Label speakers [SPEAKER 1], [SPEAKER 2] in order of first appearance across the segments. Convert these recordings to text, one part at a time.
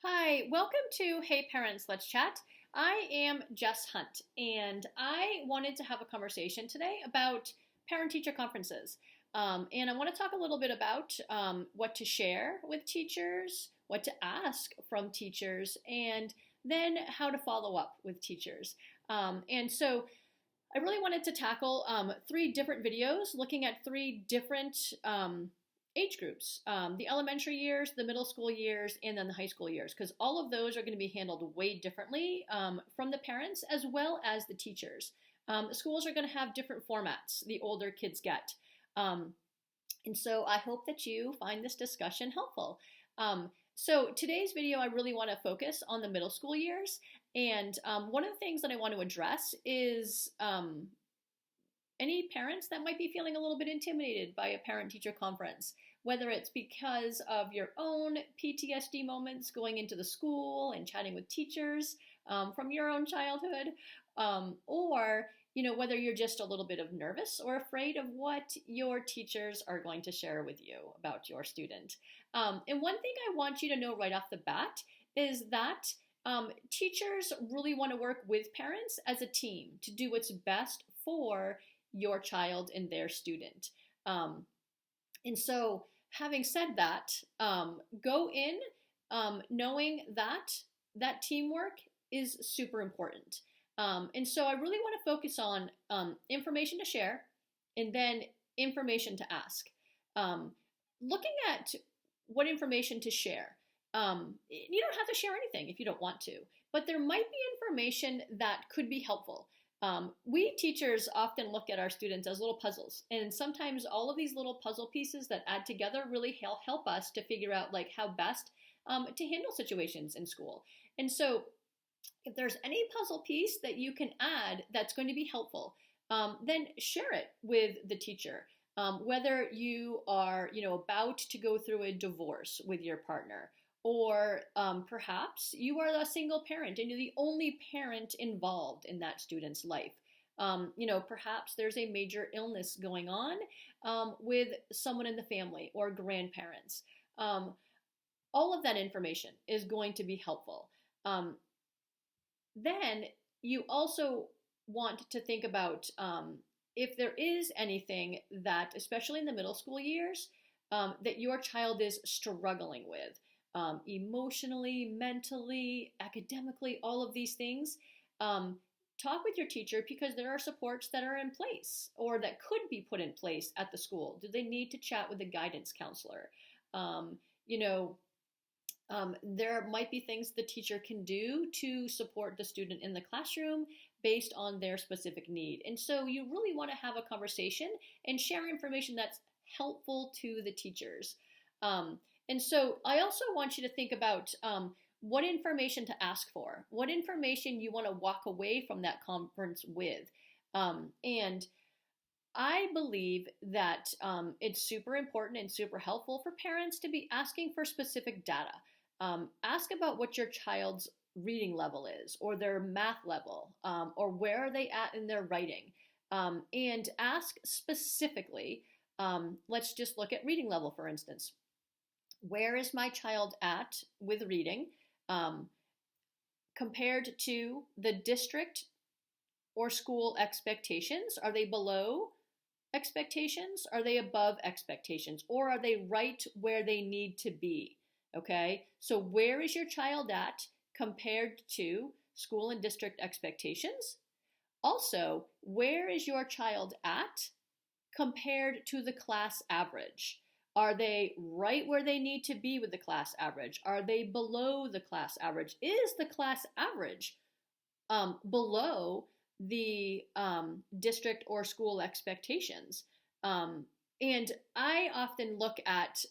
[SPEAKER 1] Hi, welcome to Hey Parents, Let's Chat. I am Jess Hunt, and I wanted to have a conversation today about parent-teacher conferences. And I want to talk a little bit about what to share with teachers, what to ask from teachers, and then how to follow up with teachers. And so I really wanted to tackle three different videos looking at three different age groups, the elementary years, the middle school years, and then the high school years, because all of those are going to be handled way differently from the parents as well as the teachers. The schools are going to have different formats the older kids get. And so I hope that you find this discussion helpful. So today's video, I really want to focus on the middle school years. And one of the things that I want to address is any parents that might be feeling a little bit intimidated by a parent-teacher conference, whether it's because of your own PTSD moments going into the school and chatting with teachers from your own childhood, or whether you're just a little bit of nervous or afraid of what your teachers are going to share with you about your student. And one thing I want you to know right off the bat is that teachers really want to work with parents as a team to do what's best for your child and their student. And so having said that, go in knowing that teamwork is super important. And so I really want to focus on information to share and then information to ask. Looking at what information to share. You don't have to share anything if you don't want to, but there might be information that could be helpful. We teachers often look at our students as little puzzles, and sometimes all of these little puzzle pieces that add together really help us to figure out how best to handle situations in school. And so if there's any puzzle piece that you can add that's going to be helpful, then share it with the teacher. Whether you are, about to go through a divorce with your partner, or perhaps you are a single parent and you're the only parent involved in that student's life. Perhaps there's a major illness going on with someone in the family or grandparents. All of that information is going to be helpful. Then you also want to think about if there is anything that, especially in the middle school years, that your child is struggling with. Emotionally, mentally, academically, all of these things. Talk with your teacher because there are supports that are in place or that could be put in place at the school. Do they need to chat with a guidance counselor? There might be things the teacher can do to support the student in the classroom based on their specific need. And so you really want to have a conversation and share information that's helpful to the teachers. And so I also want you to think about what information to ask for, what information you want to walk away from that conference with. And I believe that it's super important and super helpful for parents to be asking for specific data. Ask about what your child's reading level is, or their math level, or where are they at in their writing. And ask specifically, let's just look at reading level, for instance. Where is my child at with reading compared to the district or school expectations? Are they below expectations? Are they above expectations? Or are they right where they need to be? Okay, so where is your child at compared to school and district expectations? Also, where is your child at compared to the class average? Are they right where they need to be with the class average? Are they below the class average? Is the class average below the district or school expectations? And I often look at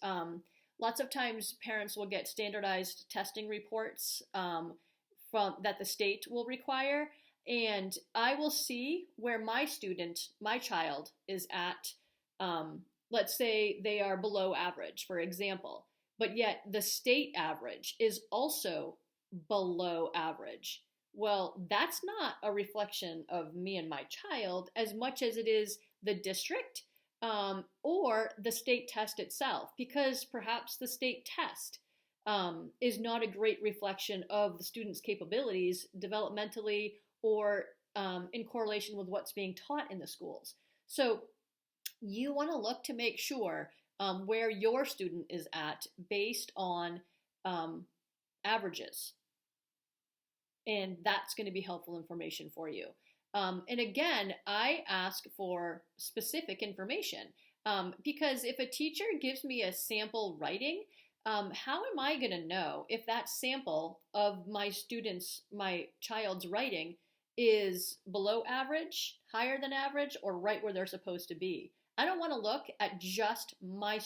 [SPEAKER 1] lots of times parents will get standardized testing reports from that the state will require, and I will see where my child is at. Let's say they are below average, for example, but yet the state average is also below average. Well, that's not a reflection of me and my child as much as it is the district or the state test itself, because perhaps the state test is not a great reflection of the student's capabilities developmentally or in correlation with what's being taught in the schools. So you want to look to make sure where your student is at based on um, averages. And that's going to be helpful information for you. And again, I ask for specific information because if a teacher gives me a sample writing, how am I going to know if that sample of my child's writing is below average, higher than average, or right where they're supposed to be? I don't want to look at just my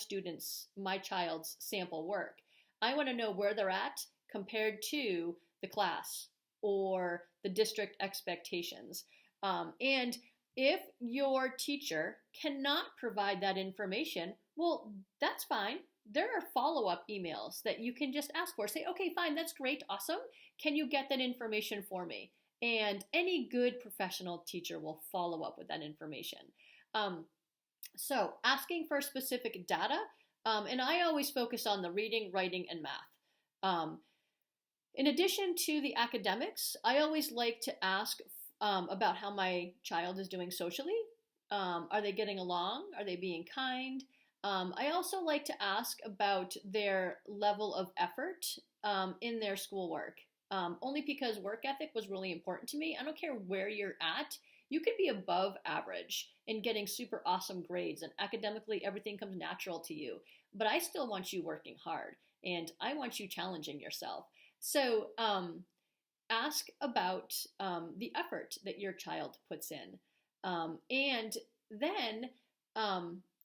[SPEAKER 1] child's sample work. I want to know where they're at compared to the class or the district expectations. And if your teacher cannot provide that information, well, that's fine. There are follow-up emails that you can just ask for. Say, okay, fine, that's great, awesome. Can you get that information for me? And any good professional teacher will follow up with that information. So asking for specific data, and I always focus on the reading, writing, and math. In addition to the academics, I always like to ask about how my child is doing socially. Are they getting along? Are they being kind? I also like to ask about their level of effort in their schoolwork, only because work ethic was really important to me. I don't care where you're at. You could be above average and getting super awesome grades, and academically everything comes natural to you. But I still want you working hard, and I want you challenging yourself. So ask about the effort that your child puts in. And then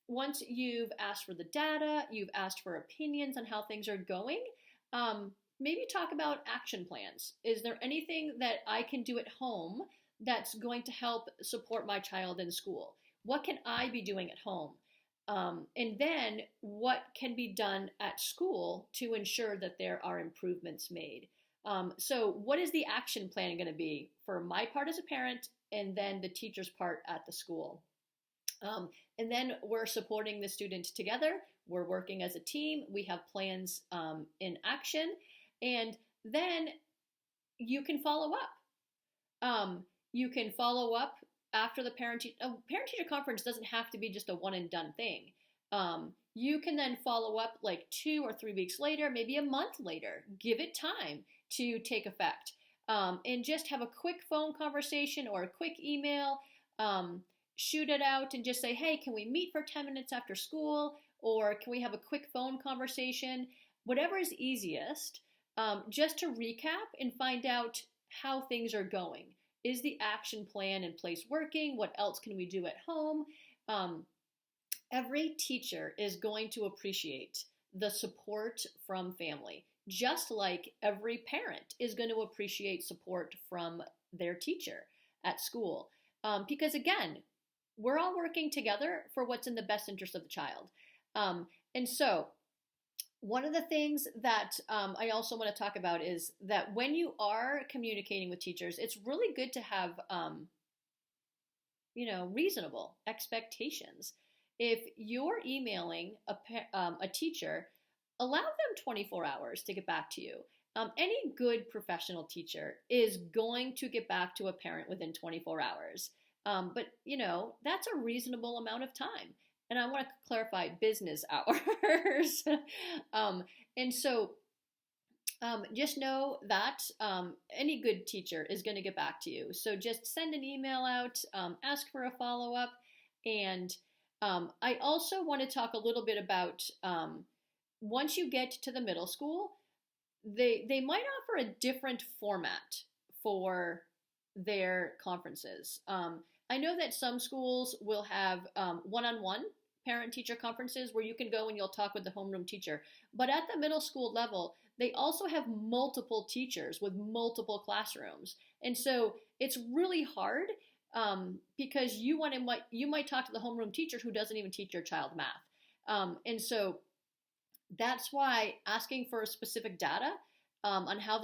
[SPEAKER 1] once you've asked for the data, you've asked for opinions on how things are going, maybe talk about action plans. Is there anything that I can do at home that's going to help support my child in school? What can I be doing at home? And then what can be done at school to ensure that there are improvements made? So what is the action plan going to be for my part as a parent and then the teacher's part at the school? And then we're supporting the student together. We're working as a team. We have plans in action. And then you can follow up. You can follow up after the parent-teacher conference doesn't have to be just a one-and-done thing. You can then follow up like 2 or 3 weeks later, maybe a month later. Give it time to take effect. And just have a quick phone conversation or a quick email. Shoot it out and just say, hey, can we meet for 10 minutes after school? Or can we have a quick phone conversation? Whatever is easiest, just to recap and find out how things are going. Is the action plan in place working? What else can we do at home? Every teacher is going to appreciate the support from family, just like every parent is going to appreciate support from their teacher at school. Because again, we're all working together for what's in the best interest of the child. And so one of the things that I also want to talk about is that when you are communicating with teachers, it's really good to have, reasonable expectations. If you're emailing a teacher, allow them 24 hours to get back to you. Any good professional teacher is going to get back to a parent within 24 hours. But, that's a reasonable amount of time. And I want to clarify business hours. And so just know that any good teacher is going to get back to you. So just send an email out, ask for a follow-up. And I also want to talk a little bit about once you get to the middle school, they might offer a different format for their conferences. I know that some schools will have one-on-one parent-teacher conferences where you can go and you'll talk with the homeroom teacher. But at the middle school level, they also have multiple teachers with multiple classrooms. And so it's really hard because you might talk to the homeroom teacher who doesn't even teach your child math. And so that's why asking for specific data on how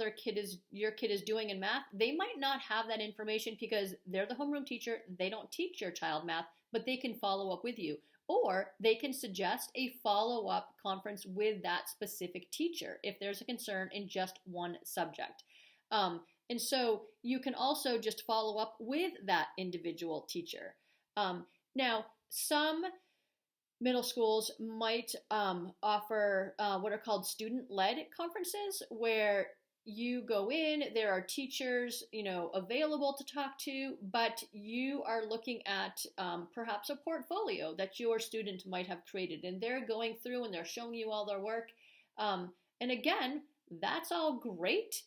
[SPEAKER 1] your kid is doing in math, they might not have that information because they're the homeroom teacher. They don't teach your child math, but they can follow up with you. Or they can suggest a follow-up conference with that specific teacher if there's a concern in just one subject. And so you can also just follow up with that individual teacher. Now, some middle schools might offer what are called student-led conferences, where you go in, there are teachers, available to talk to, but you are looking at perhaps a portfolio that your student might have created, and they're going through and they're showing you all their work. And again, that's all great,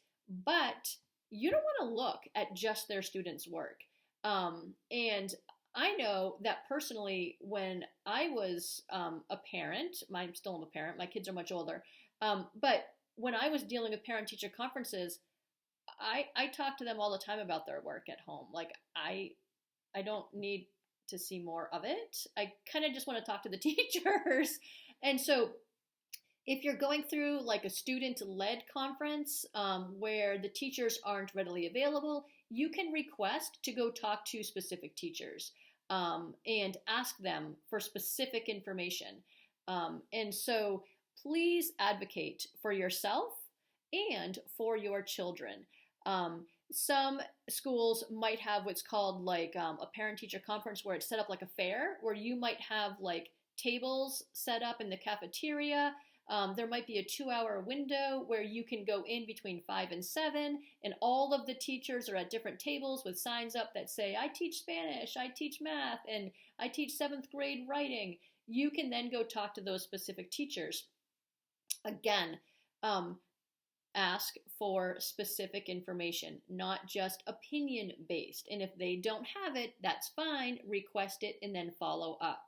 [SPEAKER 1] but you don't want to look at just their students' work. And I know that personally, when I was a parent, I'm still a parent, my kids are much older, but when I was dealing with parent-teacher conferences, I talked to them all the time about their work at home. Like, I don't need to see more of it. I kind of just want to talk to the teachers. And so if you're going through like a student-led conference where the teachers aren't readily available, you can request to go talk to specific teachers and ask them for specific information. And so please advocate for yourself and for your children. Some schools might have what's called like a parent-teacher conference, where it's set up like a fair, where you might have like tables set up in the cafeteria. There might be a 2-hour window where you can go in between 5 and 7, and all of the teachers are at different tables with signs up that say, I teach Spanish, I teach math, and I teach 7th grade writing. You can then go talk to those specific teachers. Again, ask for specific information, not just opinion based. And if they don't have it, that's fine. Request it and then follow up.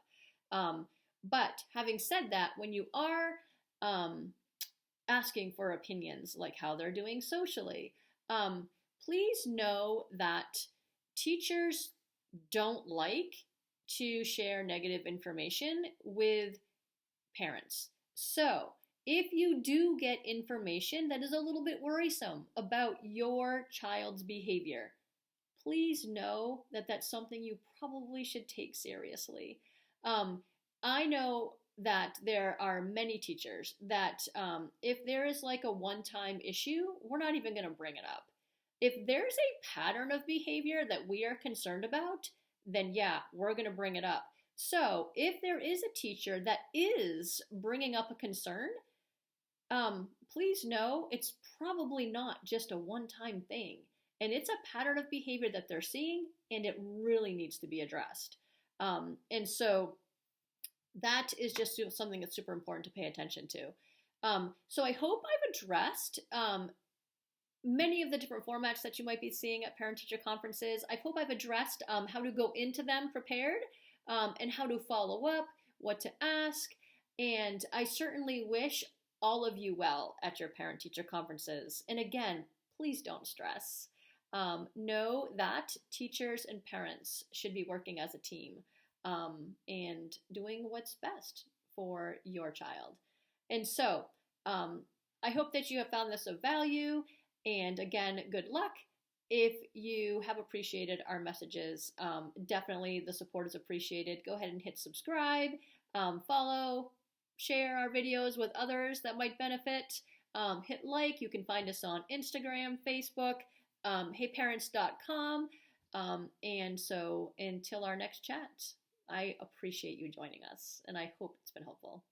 [SPEAKER 1] But having said that, when you are asking for opinions, like how they're doing socially, please know that teachers don't like to share negative information with parents. So if you do get information that is a little bit worrisome about your child's behavior, please know that that's something you probably should take seriously. I know that there are many teachers that if there is like a one-time issue, we're not even going to bring it up. If there's a pattern of behavior that we are concerned about, then yeah, we're going to bring it up. So if there is a teacher that is bringing up a concern, please know it's probably not just a one-time thing. And it's a pattern of behavior that they're seeing, and it really needs to be addressed. And so that is just something that's super important to pay attention to. So I hope I've addressed many of the different formats that you might be seeing at parent-teacher conferences. I hope I've addressed how to go into them prepared and how to follow up, what to ask. And I certainly wish all of you well at your parent-teacher conferences. And again, please don't stress. Know that teachers and parents should be working as a team and doing what's best for your child. And so I hope that you have found this of value. And again, good luck. If you have appreciated our messages, definitely the support is appreciated. Go ahead and hit subscribe, follow, share our videos with others that might benefit. Hit like. You can find us on Instagram, Facebook, heyparents.com. And so until our next chat, I appreciate you joining us, and I hope it's been helpful.